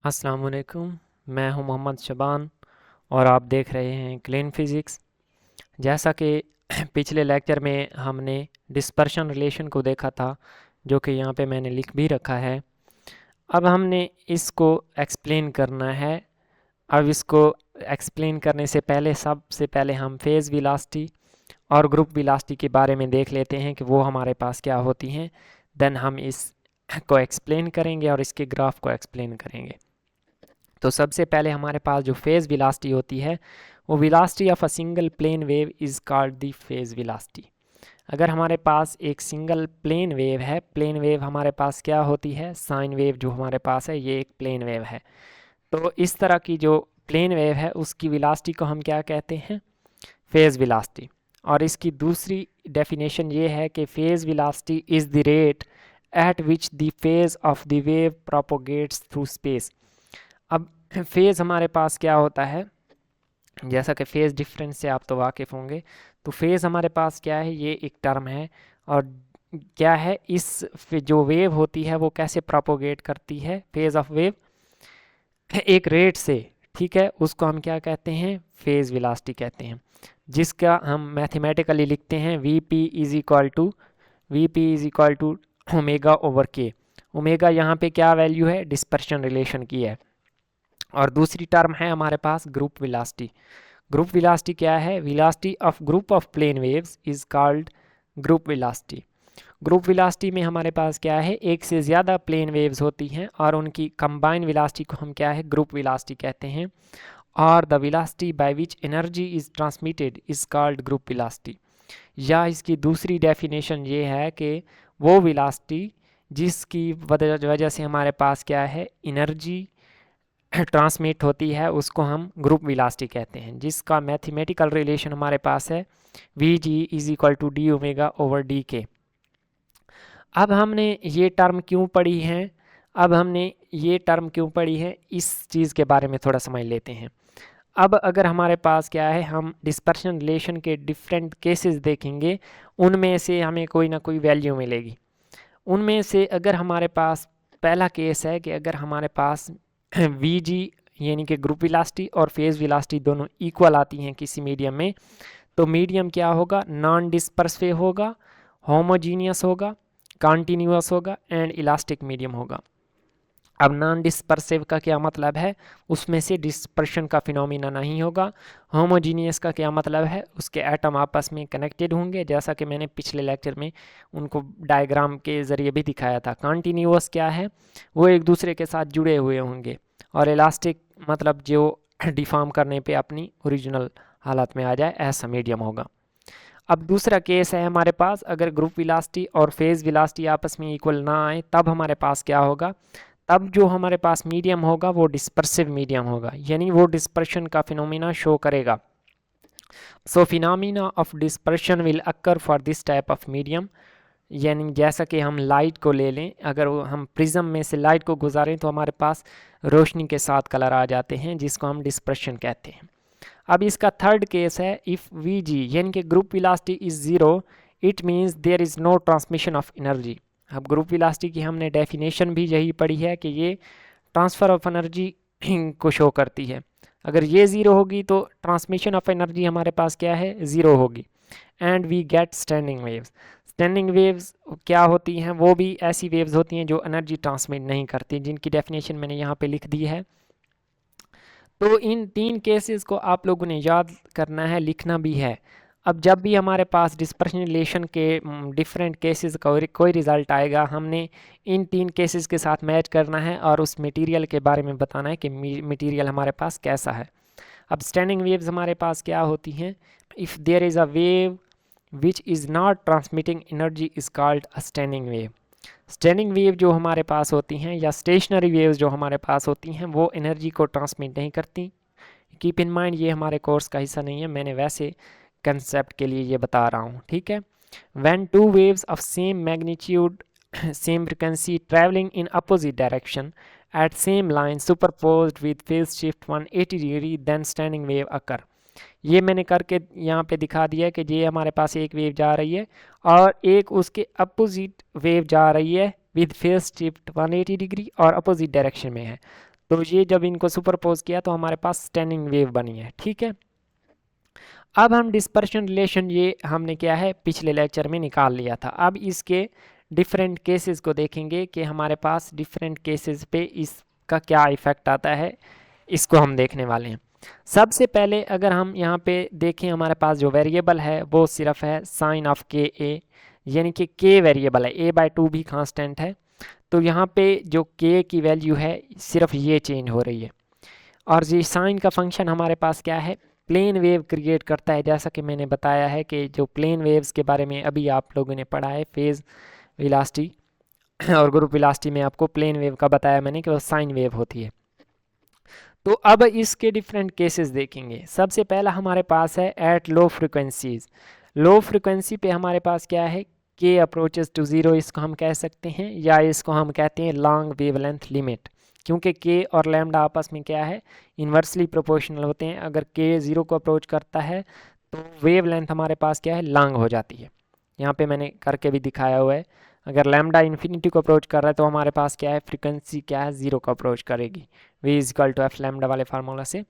अस्सलाम वालेकुम। मैं हूं मोहम्मद शबान और आप देख रहे हैं क्लीन फिज़िक्स। जैसा कि पिछले लेक्चर में हमने डिस्पर्शन रिलेशन को देखा था, जो कि यहाँ पे मैंने लिख भी रखा है। अब हमने इसको एक्सप्लेन करना है। अब इसको एक्सप्लेन करने से पहले सबसे पहले हम फेज़ वेलोसिटी और ग्रुप वेलोसिटी के बारे में देख लेते हैं कि वो हमारे पास क्या होती हैं। देन हम इस को एक्सप्लेन करेंगे और इसके ग्राफ को एक्सप्लेन करेंगे। तो सबसे पहले हमारे पास जो फेज़ वेलोसिटी होती है, वो velocity of a single plane wave is called the phase velocity. अगर हमारे पास एक सिंगल प्लेन वेव है, प्लेन वेव हमारे पास क्या होती है, साइन वेव जो हमारे पास है ये एक प्लेन वेव है। तो इस तरह की जो प्लेन वेव है उसकी वेलोसिटी को हम क्या कहते हैं, फेज़ वेलोसिटी। और इसकी दूसरी डेफिनेशन ये है कि phase velocity is the rate at which the phase of the wave propagates through space. अब फेज़ हमारे पास क्या होता है, जैसा कि फेज़ डिफरेंस से आप तो वाकिफ़ होंगे। तो फेज़ हमारे पास क्या है, ये एक टर्म है और क्या है, इस जो वेव होती है वो कैसे प्रोपोगेट करती है, फेज़ ऑफ वेव एक रेट से, ठीक है, उसको हम क्या कहते हैं, फेज़ वेलोसिटी कहते हैं, जिसका हम मैथमेटिकली लिखते हैं V P is equal to omega over K. Omega यहाँ पे क्या वैल्यू है, डिस्पर्शन रिलेशन की है। और दूसरी टर्म है हमारे पास ग्रुप वेलोसिटी। ग्रुप वेलोसिटी क्या है, velocity of group of plane waves is called group velocity. Group velocity में हमारे पास क्या है, एक से ज़्यादा प्लेन वेव्स होती हैं और उनकी कंबाइन वेलोसिटी को हम क्या है, ग्रुप वेलोसिटी कहते हैं। और the velocity by which energy is transmitted is called group velocity. या इसकी दूसरी डेफिनेशन ये है कि वो वेलोसिटी जिसकी वजह से हमारे पास क्या है, एनर्जी ट्रांसमिट होती है, उसको हम ग्रुप वेलोसिटी कहते हैं, जिसका मैथमेटिकल रिलेशन हमारे पास है V G is equal to D omega over D K. अब हमने ये टर्म क्यों पढ़ी है, अब हमने ये टर्म क्यों पढ़ी है, इस चीज़ के बारे में थोड़ा समझ लेते हैं। अब अगर हमारे पास क्या है, हम डिस्पर्शन रिलेशन के डिफरेंट केसेस देखेंगे, उनमें से हमें कोई ना कोई वैल्यू मिलेगी। उनमें से अगर हमारे पास पहला केस है कि अगर हमारे पास वी जी यानी कि ग्रुप वेलोसिटी और फेज़ वेलोसिटी दोनों इक्वल आती हैं किसी मीडियम में, तो मीडियम क्या होगा, नॉन डिस्पर्सिव होगा, होमोजीनियस होगा, कॉन्टीन्यूअस होगा एंड इलास्टिक मीडियम होगा। अब नॉन डिस्पर्सिव का क्या मतलब है, उसमें से डिस्पर्शन का फिनोमिना नहीं होगा। होमोजीनियस का क्या मतलब है, उसके एटम आपस में कनेक्टेड होंगे, जैसा कि मैंने पिछले लेक्चर में उनको डायग्राम के ज़रिए भी दिखाया था। कॉन्टीन्यूअस क्या है, वो एक दूसरे के साथ जुड़े हुए होंगे। और इलास्टिक मतलब जो डिफॉर्म करने पे अपनी ओरिजिनल हालत में आ जाए, ऐसा मीडियम होगा। अब दूसरा केस है हमारे पास, अगर ग्रुप वेलोसिटी और फेज़ वेलोसिटी आपस में इक्वल ना आए, तब हमारे पास क्या होगा, तब जो हमारे पास मीडियम होगा वो डिस्पर्सिव मीडियम होगा, यानी वो डिस्पर्शन का फिनोमिना शो करेगा। So phenomena of dispersion will occur for this type of medium. यानी जैसा कि हम लाइट को ले लें, अगर हम प्रिज्म में से लाइट को गुजारें तो हमारे पास रोशनी के साथ कलर आ जाते हैं, जिसको हम डिस्पर्शन कहते हैं। अब इसका थर्ड केस है, इफ़ वी जी यानी कि group velocity is zero, it means there is no transmission of energy. अब ग्रुप वेलोसिटी की हमने डेफिनेशन भी यही पढ़ी है कि ये ट्रांसफ़र ऑफ एनर्जी को शो करती है। अगर ये ज़ीरो होगी तो ट्रांसमिशन ऑफ एनर्जी हमारे पास क्या है, ज़ीरो होगी। And we get standing waves. Standing waves क्या होती हैं, वो भी ऐसी वेव्स होती हैं जो एनर्जी ट्रांसमिट नहीं करती, जिनकी डेफिनेशन मैंने यहाँ पे लिख दी है। तो इन तीन केसेस को आप लोगों ने याद करना है, लिखना भी है। अब जब भी हमारे पास डिस्पर्शन रिलेशन के डिफरेंट केसेस का कोई रिज़ल्ट आएगा, हमने इन तीन केसेस के साथ मैच करना है और उस मटेरियल के बारे में बताना है कि मटेरियल हमारे पास कैसा है। अब स्टैंडिंग वेव्स हमारे पास क्या होती हैं, if there is a wave which is not transmitting energy is called a standing wave. Standing wave जो हमारे पास होती हैं या स्टेशनरी वेव्स जो हमारे पास होती हैं, वो एनर्जी को ट्रांसमिट नहीं करती। कीप इन माइंड ये हमारे कोर्स का हिस्सा नहीं है, मैंने वैसे कंसेप्ट के लिए ये बता रहा हूँ, ठीक है। When two waves of same magnitude same frequency travelling in opposite direction at same line superposed with phase shift 180 degree then standing wave occur. ये मैंने करके यहाँ पे दिखा दिया कि ये हमारे पास एक वेव जा रही है और एक उसके अपोजिट वेव जा रही है विद फेज शिफ्ट 180 डिग्री और अपोजिट डायरेक्शन में है। तो ये जब इनको सुपरपोज किया तो हमारे पास स्टैंडिंग वेव बनी है, ठीक है। अब हम डिस्पर्शन रिलेशन ये हमने क्या है पिछले लेक्चर में निकाल लिया था। अब इसके डिफरेंट केसेस को देखेंगे कि हमारे पास डिफरेंट केसेस पे इसका क्या इफ़ेक्ट आता है, इसको हम देखने वाले हैं। सबसे पहले अगर हम यहाँ पे देखें, हमारे पास जो वेरिएबल है वो सिर्फ है साइन ऑफ के ए, यानी कि के वेरिएबल है, a/2 भी कांस्टेंट है। तो यहाँ पे जो के की वैल्यू है सिर्फ ये चेंज हो रही है। और ये साइन का फंक्शन हमारे पास क्या है, प्लेन वेव क्रिएट करता है। जैसा कि मैंने बताया है कि जो प्लेन वेव्स के बारे में अभी आप लोगों ने पढ़ा है, फेज वेलोसिटी और ग्रुप वेलोसिटी में आपको प्लेन वेव का बताया मैंने कि वो साइन वेव होती है। तो अब इसके डिफरेंट केसेस देखेंगे। सबसे पहला हमारे पास है at low frequencies. Low frequency पे हमारे पास क्या है, के अप्रोचेस टू ज़ीरो, इसको हम कह सकते हैं, या इसको हम कहते हैं लॉन्ग वेवलेंथ लिमिट, क्योंकि के और लैम्डा आपस में क्या है, इन्वर्सली प्रोपोर्शनल होते हैं। अगर के ज़ीरो को अप्रोच करता है तो वेवलेंथ हमारे पास क्या है, लॉन्ग हो जाती है। यहाँ पे मैंने करके भी दिखाया हुआ है। अगर लैम्डा इन्फिनिटी को अप्रोच कर रहा है तो हमारे पास क्या है, फ्रीक्वेंसी क्या है, ज़ीरो को अप्रोच करेगी, v is equal to f lambda वाले फार्मूला से।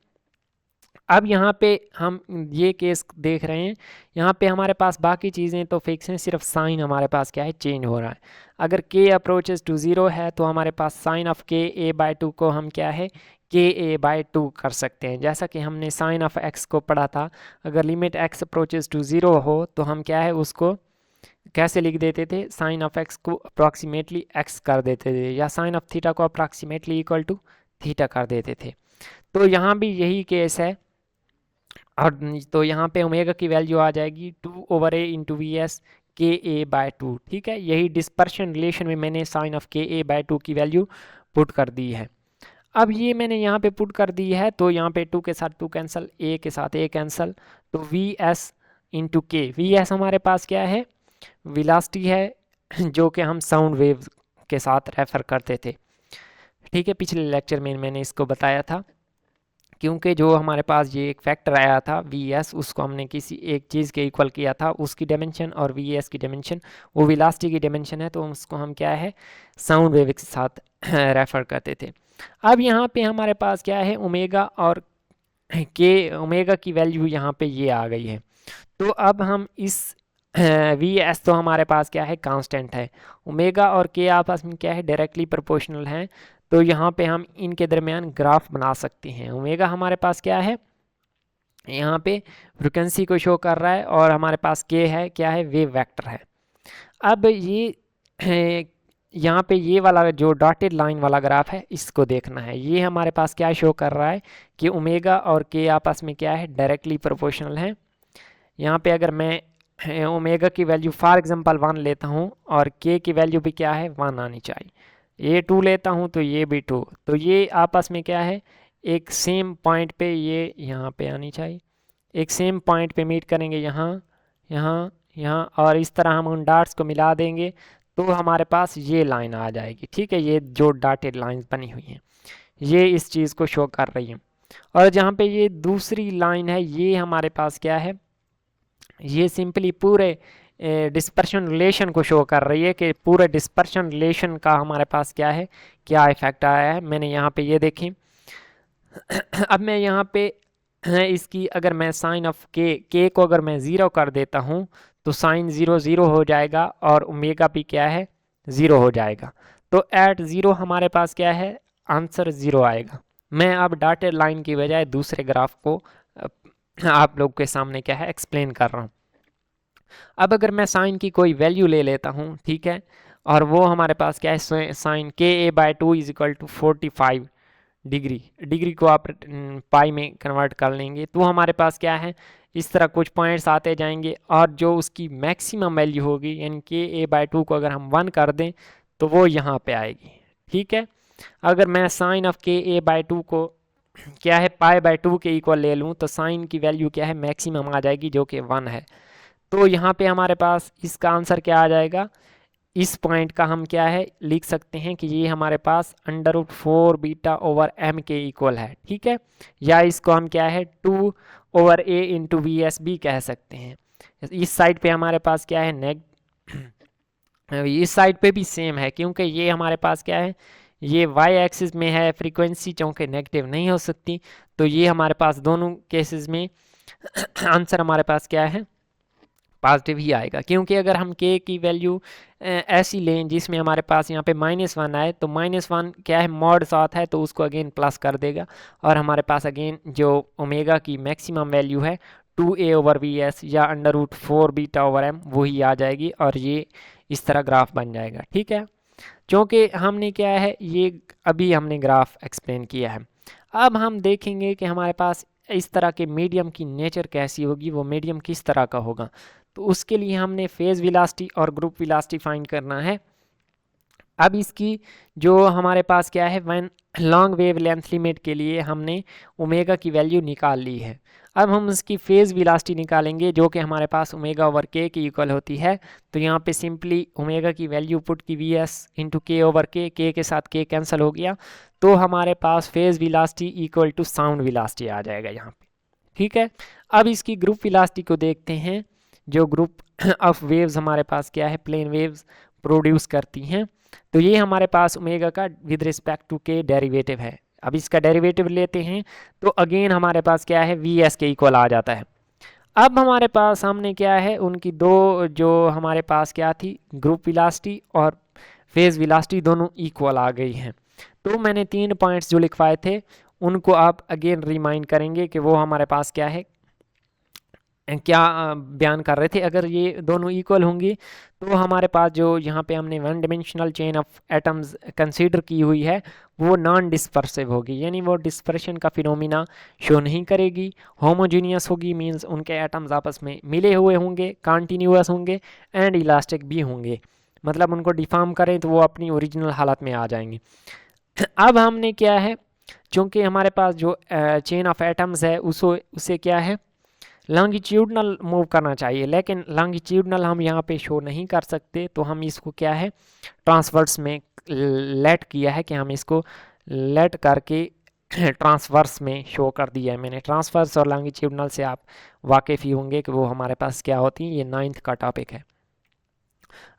अब यहाँ पे हम ये केस देख रहे हैं, यहाँ पे हमारे पास बाकी चीज़ें तो फिक्स हैं, सिर्फ साइन हमारे पास क्या है, चेंज हो रहा है। अगर k अप्रोचेस टू ज़ीरो है तो हमारे पास साइन ऑफ के a/2 को हम क्या है, के a/2 कर सकते हैं। जैसा कि हमने साइन ऑफ x को पढ़ा था, अगर limit x approaches to zero हो तो हम क्या है उसको कैसे लिख देते थे, साइन ऑफ x को अप्रॉक्सीमेटली x कर देते थे, या साइन ऑफ थीटा को अप्रॉक्सीमेटली इक्वल टू थीटा कर देते थे। तो यहाँ भी यही केस है। और तो यहाँ पे ओमेगा की वैल्यू आ जाएगी 2/a इंटू वी एस के a/2, ठीक है। यही डिस्पर्शन रिलेशन में मैंने साइन ऑफ के a/2 की वैल्यू पुट कर दी है। अब ये मैंने यहाँ पे पुट कर दी है, तो यहाँ पे 2 के साथ 2 कैंसिल, a के साथ a कैंसिल, तो वी एस इंटू के, वी एस हमारे पास क्या है, वेलोसिटी है, जो कि हम साउंड वेव के साथ रेफर करते थे, ठीक है। पिछले लेक्चर में मैंने इसको बताया था, क्योंकि जो हमारे पास ये एक फैक्टर आया था वी एस, उसको हमने किसी एक चीज़ के इक्वल किया था, उसकी डायमेंशन और वी एस की डायमेंशन वो वेलोसिटी की डायमेंशन है, तो उसको हम क्या है, साउंड वेव के साथ रेफर करते थे। अब यहाँ पे हमारे पास क्या है, ओमेगा और के, ओमेगा की वैल्यू यहाँ पे ये आ गई है। तो अब हम इस वी एस तो हमारे पास क्या है, कांस्टेंट है, ओमेगा और के आपस में क्या है, डायरेक्टली प्रोपोर्शनल हैं। तो यहाँ पे हम इनके दरमियान ग्राफ बना सकते हैं। ओमेगा हमारे पास क्या है, यहाँ पे फ्रिक्वेंसी को शो कर रहा है, और हमारे पास के है क्या है, वेव वेक्टर है। अब ये यहाँ पे ये वाला जो डॉटेड लाइन वाला ग्राफ है, इसको देखना है। ये हमारे पास क्या शो कर रहा है कि ओमेगा और के आपस में क्या है, डायरेक्टली प्रोपोर्शनल है। यहाँ पे अगर मैं ओमेगा की वैल्यू फॉर एग्जांपल 1 लेता हूँ और के की वैल्यू भी क्या है, 1 आनी चाहिए, ये 2 लेता हूँ तो ये भी 2, तो ये आपस में क्या है, एक सेम पॉइंट पे ये यहाँ पे आनी चाहिए, एक सेम पॉइंट पे मीट करेंगे, यहाँ यहाँ यहाँ, और इस तरह हम उन डॉट्स को मिला देंगे तो हमारे पास ये लाइन आ जाएगी, ठीक है। ये जो डॉटेड लाइंस बनी हुई हैं ये इस चीज़ को शो कर रही हैं। और जहाँ पे ये दूसरी लाइन है, ये हमारे पास क्या है, ये सिंपली पूरे डिस्पर्शन रिलेशन को शो कर रही है कि पूरे डिस्पर्शन रिलेशन का हमारे पास क्या है, क्या इफेक्ट आया है। मैंने यहाँ पे ये देखें, अब मैं यहाँ पे इसकी अगर मैं साइन ऑफ के को अगर मैं ज़ीरो कर देता हूँ तो साइन ज़ीरो ज़ीरो हो जाएगा और ओमेगा भी क्या है, ज़ीरो हो जाएगा। तो एट ज़ीरो हमारे पास क्या है, आंसर ज़ीरो आएगा। मैं अब डॉटेड लाइन की बजाय दूसरे ग्राफ को आप लोग के सामने क्या है, एक्सप्लेन कर रहा हूँ। अब अगर मैं साइन की कोई वैल्यू ले लेता हूँ, ठीक है, और वो हमारे पास क्या है, साइन के a/2 is equal to 45 degree, degree को आप पाई में कन्वर्ट कर लेंगे, तो हमारे पास क्या है, इस तरह कुछ पॉइंट्स आते जाएंगे, और जो उसकी मैक्सिमम वैल्यू होगी, यानी के a/2 को अगर हम 1 कर दें तो वो यहाँ पे आएगी, ठीक है। अगर मैं साइन ऑफ के a/2 को क्या है, π/2 के इक्वल ले लूँ तो साइन की वैल्यू क्या है, मैक्सिमम आ जाएगी, जो कि 1 है। तो यहाँ पे हमारे पास इसका आंसर क्या आ जाएगा, इस पॉइंट का हम क्या है, लिख सकते हैं कि ये हमारे पास √4 बीटा ओवर m के इक्वल है, ठीक है। या इसको हम क्या है, 2/a इंटू वी एस भी कह सकते हैं। इस साइड पे हमारे पास क्या है, इस साइड पे भी सेम है, क्योंकि ये हमारे पास क्या है, ये वाई एक्सिस में है फ्रीक्वेंसी, चूँकि नेगेटिव नहीं हो सकती, तो ये हमारे पास दोनों केसेस में आंसर हमारे पास क्या है, पॉजिटिव ही आएगा। क्योंकि अगर हम के की वैल्यू ऐसी लें जिसमें हमारे पास यहाँ पे -1 आए, तो -1 क्या है, मॉड साथ है तो उसको अगेन प्लस कर देगा, और हमारे पास अगेन जो ओमेगा की मैक्सिमम वैल्यू है 2a/vs या √4β/m वही आ जाएगी, और ये इस तरह ग्राफ बन जाएगा। ठीक है, क्योंकि हमने क्या है, ये अभी हमने ग्राफ एक्सप्लेन किया है। अब हम देखेंगे कि हमारे पास इस तरह के मीडियम की नेचर कैसी होगी, वो मीडियम किस तरह का होगा। तो उसके लिए हमने फेज़ वेलोसिटी और ग्रुप वेलोसिटी फाइंड करना है। अब इसकी जो हमारे पास क्या है, when long wave length limit के लिए हमने ओमेगा की वैल्यू निकाल ली है। अब हम उसकी फेज़ वेलोसिटी निकालेंगे जो कि हमारे पास ω/k की इक्वल होती है। तो यहाँ पे सिंपली ओमेगा की वैल्यू पुट की vs इंटू k/k, k के साथ k कैंसिल हो गया, तो हमारे पास phase velocity equal to sound velocity आ जाएगा यहाँ पे। ठीक है, अब इसकी ग्रुप वेलोसिटी को देखते हैं। जो ग्रुप ऑफ वेव्स हमारे पास क्या है, प्लेन वेव्स प्रोड्यूस करती हैं, तो ये हमारे पास ओमेगा का विद रिस्पेक्ट टू के डेरिवेटिव है। अब इसका डेरिवेटिव लेते हैं तो अगेन हमारे पास क्या है, वी एस के इक्वल आ जाता है। अब हमारे पास सामने क्या है, उनकी दो जो हमारे पास क्या थी, ग्रुप वेलोसिटी और फेज़ वेलोसिटी दोनों इक्वल आ गई हैं। तो मैंने 3 पॉइंट्स जो लिखवाए थे उनको आप अगेन रिमाइंड करेंगे कि वो हमारे पास क्या है, क्या बयान कर रहे थे। अगर ये दोनों इक्वल होंगी तो हमारे पास जो यहाँ पे हमने one dimensional chain of atoms consider की हुई है वो नॉन डिस्पर्सिव होगी, यानी वो डिस्पर्शन का फिनोमिना शो नहीं करेगी। होमोजीनियस होगी, मींस उनके एटम्स आपस में मिले हुए होंगे, कॉन्टीन्यूअस होंगे एंड इलास्टिक भी होंगे। मतलब उनको डिफॉर्म करें तो वो अपनी ओरिजिनल हालत में आ जाएंगे। अब हमने क्या है, चूँकि हमारे पास जो चेन ऑफ एटम्स है उसे क्या है, लॉन्गिट्यूडनल मूव करना चाहिए, लेकिन लॉन्गिट्यूडनल हम यहाँ पे शो नहीं कर सकते, तो हम इसको क्या है, ट्रांसवर्स में लेट किया है कि हम इसको लेट करके ट्रांसवर्स में शो कर दिया है मैंने। ट्रांसवर्स और लॉन्गिट्यूडनल से आप वाकिफ़ ही होंगे कि वो हमारे पास क्या होती हैं, ये 9th का टॉपिक है।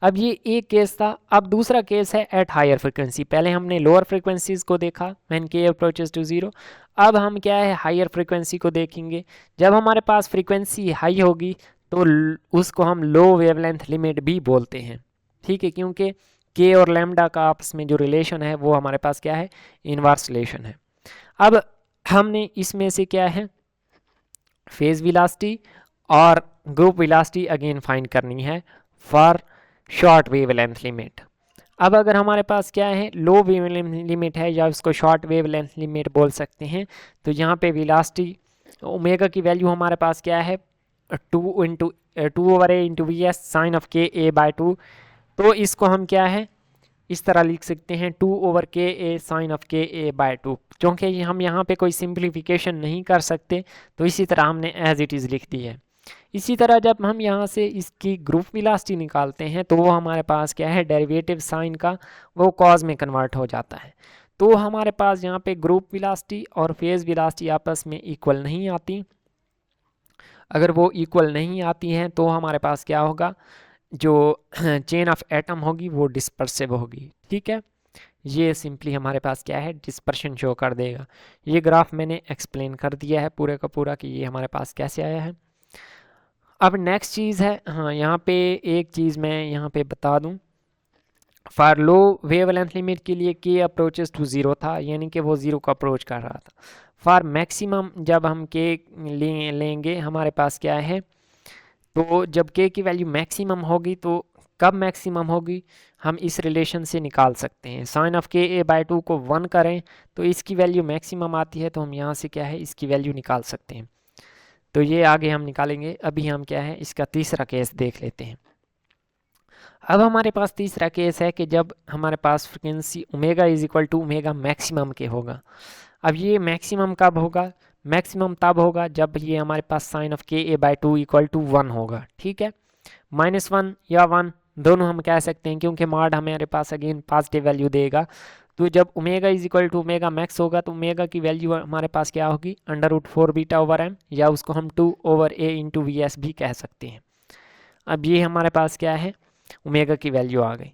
अब ये एक केस था। अब दूसरा केस है एट हायर फ्रिक्वेंसी। पहले हमने लोअर फ्रिक्वेंसीज को देखा व्हेन के अप्रोचेस टू 0। अब हम क्या है, हायर फ्रिक्वेंसी को देखेंगे। जब हमारे पास फ्रिक्वेंसी हाई होगी तो उसको हम लो वेवलेंथ लिमिट भी बोलते हैं। ठीक है, क्योंकि के और लैम्डा का आपस में जो रिलेशन है वो हमारे पास क्या है, इनवर्स रिलेशन है। अब हमने इसमें से क्या है, फेज वेलोसिटी और ग्रुप वेलोसिटी अगेन फाइंड करनी है for short wave length limit. अब अगर हमारे पास क्या है, लो वेव लेंथ लिमिट है या उसको शॉर्ट वेव लेंथ लिमिट बोल सकते हैं, तो यहाँ पे वेलोसिटी ओमेगा की वैल्यू हमारे पास क्या है, 2/a into v s sine of k a/2। तो इसको हम क्या है, इस तरह लिख सकते हैं 2/ka sign of k a/2। क्योंकि हम यहाँ पे कोई सिंप्लीफिकेशन नहीं कर सकते तो इसी तरह हमने एज इट इज़ लिख दी है। इसी तरह जब हम यहाँ से इसकी ग्रुप वेलोसिटी निकालते हैं तो वो हमारे पास क्या है, डेरिवेटिव साइन का वो कॉज में कन्वर्ट हो जाता है। तो हमारे पास यहाँ पे ग्रुप वेलोसिटी और फेज वेलोसिटी आपस में इक्वल नहीं आती। अगर वो इक्वल नहीं आती हैं तो हमारे पास क्या होगा, जो चेन ऑफ एटम होगी वो डिस्पर्सिव होगी। ठीक है, ये सिंपली हमारे पास क्या है, डिस्पर्शन शो कर देगा। ये ग्राफ मैंने एक्सप्लेन कर दिया है पूरे का पूरा कि ये हमारे पास कैसे आया है। अब नेक्स्ट चीज़ है, हाँ यहाँ पे एक चीज़ मैं यहाँ पे बता दूँ, for low wave length limit के लिए के अप्रोचेस टू 0 था, यानी कि वो 0 को अप्रोच कर रहा था। फॉर मैक्सिमम जब हम के लेंगे हमारे पास क्या है, तो जब के की वैल्यू मैक्सिमम होगी, तो कब मैक्सिमम होगी हम इस रिलेशन से निकाल सकते हैं। साइन ऑफ के a/2 को 1 करें तो इसकी वैल्यू मैक्सिमम आती है, तो हम यहाँ से क्या है, इसकी वैल्यू निकाल सकते हैं। तो ये आगे हम निकालेंगे। अभी हम क्या है, इसका तीसरा केस देख लेते हैं। अब हमारे पास तीसरा केस है कि जब हमारे पास frequency omega is equal to omega maximum के होगा। अब ये मैक्सिमम कब होगा, मैक्सिमम तब होगा जब ये हमारे पास sign of k a/2 equal to 1 होगा। ठीक है, -1 या 1 दोनों हम कह सकते हैं, क्योंकि मॉड हमारे पास अगेन पॉजिटिव वैल्यू देगा। तो जब omega is equal to omega max होगा तो ओमेगा की वैल्यू हमारे पास क्या होगी, √4β/m, या उसको हम 2/a इंटू वी एस भी कह सकते हैं। अब ये हमारे पास क्या है, ओमेगा की वैल्यू आ गई।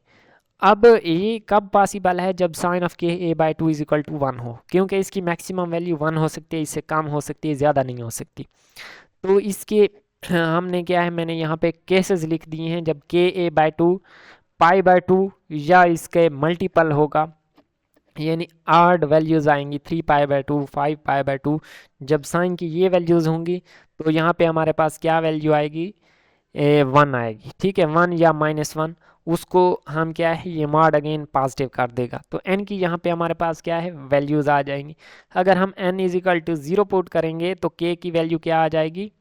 अब ये कब पॉसिबल है, जब sine of k a by two is equal to 1 हो, क्योंकि इसकी मैक्सिमम वैल्यू 1 हो सकती है, इससे कम हो सकती है, ज़्यादा नहीं हो सकती। तो इसके हमने क्या है, मैंने यहाँ पे केसेस लिख दिए हैं, जब k a by two pi by two या इसके मल्टीपल होगा, यानी आड वैल्यूज़ आएंगी 3 pi by two 5 pi by two, जब साइन की ये वैल्यूज़ होंगी तो यहाँ पे हमारे पास क्या वैल्यू आएगी, 1 आएगी। ठीक है, 1 या -1, उसको हम क्या है, ये मॉड अगेन पॉजिटिव कर देगा, तो n की यहाँ पे हमारे पास क्या है, वैल्यूज़ आ जाएंगी। अगर हम n is equal to 0 put करेंगे तो k की वैल्यू क्या आ जाएगी,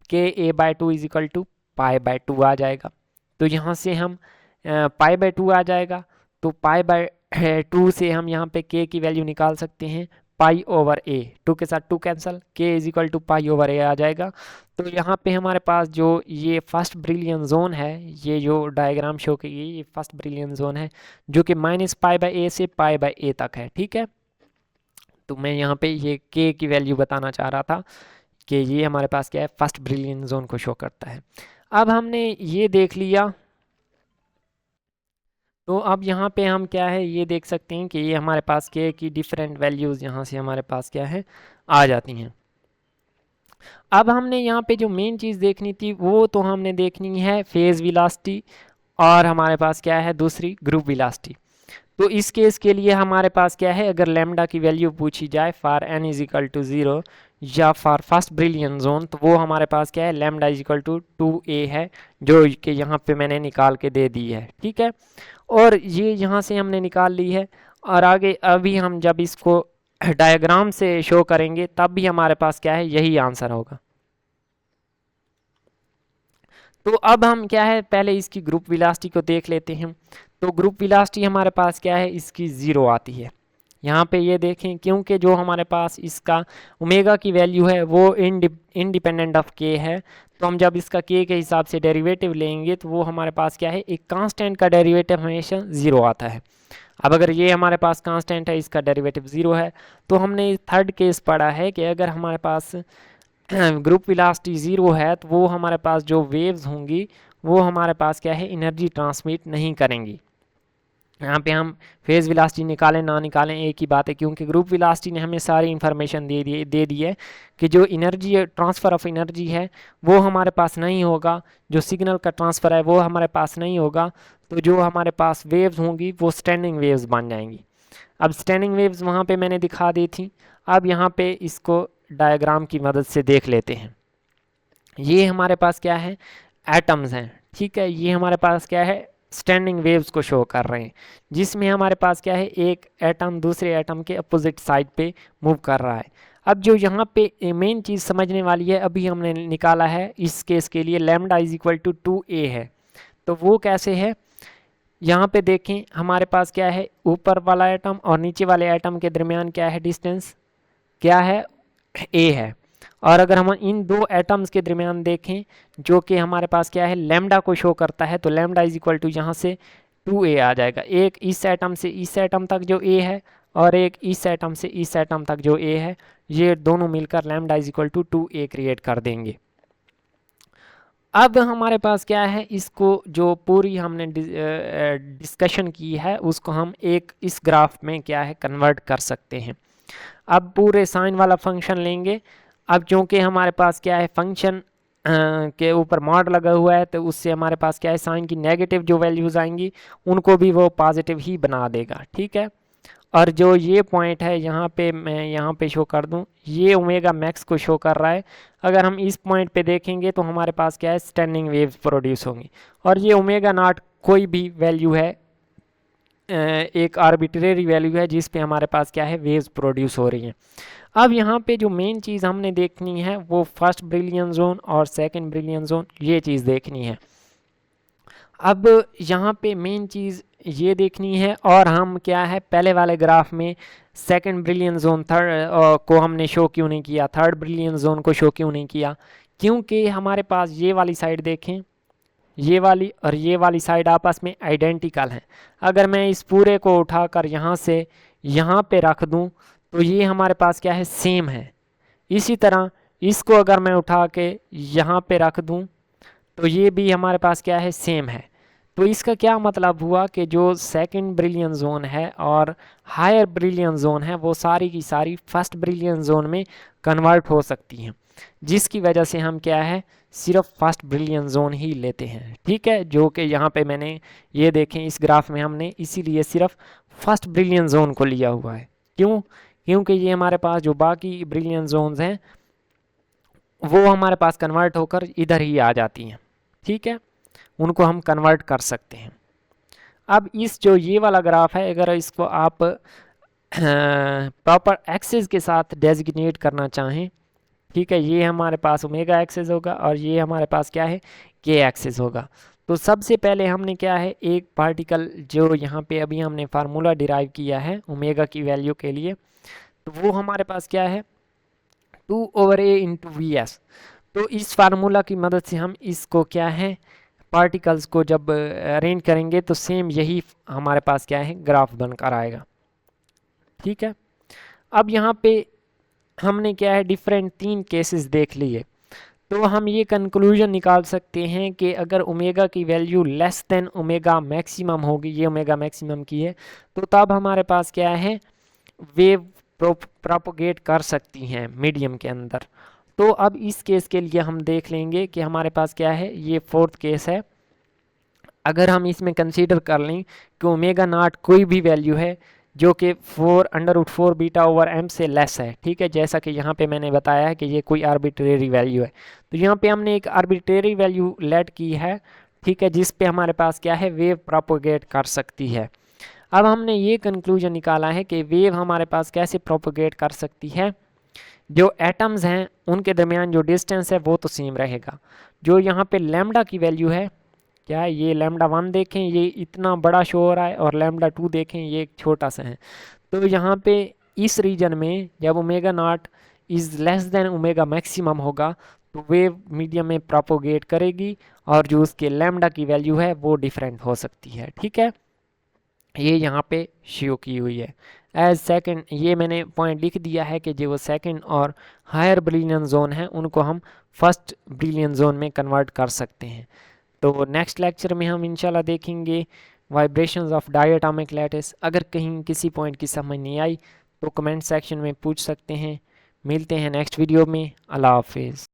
k a by two is equal to pi by two आ जाएगा। तो यहाँ से हम पाई बाई टू आ जाएगा, तो पाई बाई टू से हम यहाँ पे k की वैल्यू निकाल सकते हैं, पाई ओवर ए, टू के साथ two cancel, k is equal to pi over a आ जाएगा। तो यहाँ पे हमारे पास जो ये फर्स्ट ब्रिलियन जोन है, ये जो डायग्राम शो की ये फर्स्ट ब्रिलियन जोन है, जो कि माइनस पाई बाई ए से पाई बाई ए तक है। ठीक है, तो मैं यहाँ पे ये k की वैल्यू बताना चाह रहा था कि ये हमारे पास क्या है, फर्स्ट ब्रिलियन जोन को शो करता है। अब हमने ये देख लिया, तो अब यहाँ पे हम क्या है, ये देख सकते हैं कि ये हमारे पास के की डिफरेंट वैल्यूज़ यहाँ से हमारे पास क्या है, आ जाती हैं। अब हमने यहाँ पे जो मेन चीज़ देखनी थी वो तो हमने देखनी है फेज़ वेलोसिटी, और हमारे पास क्या है दूसरी ग्रुप वेलोसिटी। तो इस केस के लिए हमारे पास क्या है, अगर लैम्डा की वैल्यू पूछी जाए for n is equal to 0 या फॉर फर्स्ट ब्रिलियन जोन, तो वो हमारे पास क्या है, lambda is equal to 2a है, जो कि यहाँ पे मैंने निकाल के दे दी है। ठीक है, और ये यहाँ से हमने निकाल ली है, और आगे अभी हम जब इसको डायग्राम से शो करेंगे तब भी हमारे पास क्या है, यही आंसर होगा। तो अब हम क्या है, पहले इसकी ग्रुप वेलोसिटी को देख लेते हैं। तो ग्रुप वेलोसिटी हमारे पास क्या है, इसकी 0 आती है। यहाँ पे ये देखें, क्योंकि जो हमारे पास इसका ओमेगा की वैल्यू है वो इंडिपेंडेंट ऑफ के है, तो हम जब इसका के हिसाब से डेरिवेटिव लेंगे तो वो हमारे पास क्या है, एक कांस्टेंट का डेरिवेटिव हमेशा 0 आता है। अब अगर ये हमारे पास कांस्टेंट है, इसका डेरिवेटिव 0 है, तो हमने थर्ड केस पढ़ा है कि अगर हमारे पास ग्रुप वेलोसिटी 0 है तो वो हमारे पास जो वेव्स होंगी वो हमारे पास क्या है, एनर्जी ट्रांसमिट नहीं करेंगी। यहाँ पे हम फेज़ वेलोसिटी निकालें ना निकालें एक ही बात है, क्योंकि ग्रुप वेलोसिटी ने हमें सारी इन्फॉर्मेशन दे दी है कि जो एनर्जी ट्रांसफ़र ऑफ एनर्जी है वो हमारे पास नहीं होगा, जो सिग्नल का ट्रांसफ़र है वो हमारे पास नहीं होगा, तो जो हमारे पास वेव्स होंगी वो स्टैंडिंग वेव्स बन जाएंगी। अब स्टैंडिंग वेव्स वहाँ पे मैंने दिखा दी थी, अब यहाँ पे इसको डायग्राम की मदद से देख लेते हैं। ये हमारे पास क्या है, एटम्स हैं। ठीक है, ये हमारे पास क्या है, स्टैंडिंग वेव्स को शो कर रहे हैं, जिसमें हमारे पास क्या है, एक एटम दूसरे एटम के अपोजिट साइड पे मूव कर रहा है। अब जो यहाँ पे मेन चीज़ समझने वाली है, अभी हमने निकाला है इस केस के लिए lambda is equal to 2a है, तो वो कैसे है, यहाँ पे देखें हमारे पास क्या है, ऊपर वाला एटम और नीचे वाले एटम के दरमियान क्या है, डिस्टेंस क्या है, a है। और अगर हम इन दो एटम्स के दरमियान देखें जो कि हमारे पास क्या है, लैम्डा को शो करता है, तो लैम्डा इज इक्वल टू यहाँ से 2a आ जाएगा। एक इस एटम से इस एटम तक जो a है और एक इस एटम से इस एटम तक जो a है, ये दोनों मिलकर lambda is equal to 2a create कर देंगे। अब हमारे पास क्या है, इसको जो पूरी हमने डिस्कशन की है उसको हम एक इस ग्राफ में क्या है, कन्वर्ट कर सकते हैं। अब पूरे साइन वाला फंक्शन लेंगे। अब क्योंकि हमारे पास क्या है, फंक्शन के ऊपर मॉड लगा हुआ है, तो उससे हमारे पास क्या है, साइन की नेगेटिव जो वैल्यूज़ आएंगी उनको भी वो पॉजिटिव ही बना देगा। ठीक है, और जो ये पॉइंट है यहाँ पे, मैं यहाँ पे शो कर दूँ, ये ओमेगा मैक्स को शो कर रहा है। अगर हम इस पॉइंट पे देखेंगे तो हमारे पास क्या है, स्टैंडिंग वेव्स प्रोड्यूस होंगी, और ये ओमेगा नॉट कोई भी वैल्यू है, एक आर्बिट्रेरी वैल्यू है जिस पे हमारे पास क्या है, वेव्स प्रोड्यूस हो रही हैं। अब यहाँ पे जो मेन चीज़ हमने देखनी है वो फर्स्ट ब्रिलियन जोन और सेकंड ब्रिलियन जोन, ये चीज़ देखनी है। अब यहाँ पे मेन चीज़ ये देखनी है, और हम क्या है, पहले वाले ग्राफ में सेकंड ब्रिलियन जोन थर्ड को हमने शो क्यों नहीं किया, थर्ड ब्रिलियन जोन को शो क्यों नहीं किया, क्योंकि हमारे पास ये वाली साइड देखें, ये वाली और ये वाली साइड आपस में आइडेंटिकल हैं। अगर मैं इस पूरे को उठाकर यहाँ से यहाँ पे रख दूँ तो ये हमारे पास क्या है, सेम है। इसी तरह इसको अगर मैं उठा के यहाँ पे रख दूँ तो ये भी हमारे पास क्या है, सेम है। तो इसका क्या मतलब हुआ कि जो सेकंड ब्रिलियन जोन है और हायर ब्रिलियन जोन है वो सारी की सारी फर्स्ट ब्रिलियन जोन में कन्वर्ट हो सकती हैं, जिसकी वजह से हम क्या है सिर्फ फर्स्ट ब्रिलियन जोन ही लेते हैं। ठीक है, जो कि यहाँ पे मैंने ये देखें इस ग्राफ में हमने इसीलिए सिर्फ फर्स्ट ब्रिलियन जोन को लिया हुआ है। क्यों? क्योंकि ये हमारे पास जो बाकी ब्रिलियन जोन्स हैं वो हमारे पास कन्वर्ट होकर इधर ही आ जाती हैं। ठीक है, उनको हम कन्वर्ट कर सकते हैं। अब इस जो ये वाला ग्राफ है अगर इसको आप प्रॉपर एक्सिस के साथ डेजिग्नेट करना चाहें, ठीक है, ये हमारे पास ओमेगा एक्सिस होगा और ये हमारे पास क्या है के एक्सिस होगा। तो सबसे पहले हमने क्या है एक पार्टिकल जो यहाँ पे अभी हमने फार्मूला डिराइव किया है ओमेगा की वैल्यू के लिए, तो वो हमारे पास क्या है 2/a इंटू वी एस। तो इस फार्मूला की मदद से हम इसको क्या है पार्टिकल्स को जब अरेंज करेंगे तो सेम यही हमारे पास क्या है ग्राफ बनकर आएगा। ठीक है, अब यहाँ पे हमने क्या है डिफरेंट 3 केसेस देख लिए, तो हम ये कंक्लूजन निकाल सकते हैं कि अगर ओमेगा की value less than omega maximum होगी, ये ओमेगा मैक्सिमम की है, तो तब हमारे पास क्या है वेव प्रोपोगेट कर सकती हैं मीडियम के अंदर। तो अब इस केस के लिए हम देख लेंगे कि हमारे पास क्या है ये 4th केस है। अगर हम इसमें कंसीडर कर लें कि ओमेगा नॉट कोई भी वैल्यू है जो कि 4√4 बीटा ओवर एम से लेस है, ठीक है, जैसा कि यहाँ पे मैंने बताया है कि ये कोई आर्बिट्रेरी वैल्यू है, तो यहाँ पे हमने एक आर्बिट्रेरी वैल्यू लेट की है, ठीक है, जिस पे हमारे पास क्या है वेव प्रोपोगेट कर सकती है। अब हमने ये कंक्लूजन निकाला है कि वेव हमारे पास कैसे प्रोपोगेट कर सकती है, जो एटम्स हैं उनके दरमियान जो डिस्टेंस है वो तो सेम रहेगा। जो यहाँ पे लैम्डा की वैल्यू है, क्या है ये लैम्डा 1 देखें ये इतना बड़ा शो हो रहा है और लैम्डा 2 देखें ये एक छोटा सा है। तो यहाँ पे इस रीजन में जब omega naught is less than omega maximum होगा तो वेव मीडियम में प्रोपोगेट करेगी और जो उसके लैम्डा की वैल्यू है वो डिफरेंट हो सकती है। ठीक है, ये यहाँ पे शो की हुई है एज सेकंड, ये मैंने पॉइंट लिख दिया है कि जो सेकंड और हायर ब्रिलियन जोन है उनको हम फर्स्ट ब्रिलियन जोन में कन्वर्ट कर सकते हैं। तो नेक्स्ट लेक्चर में हम इंशाल्लाह देखेंगे वाइब्रेशंस ऑफ डायटोमिक लैटिस। अगर कहीं किसी पॉइंट की समझ नहीं आई तो कमेंट सेक्शन में पूछ सकते हैं। मिलते हैं नेक्स्ट वीडियो में। अल्लाह हाफिज़।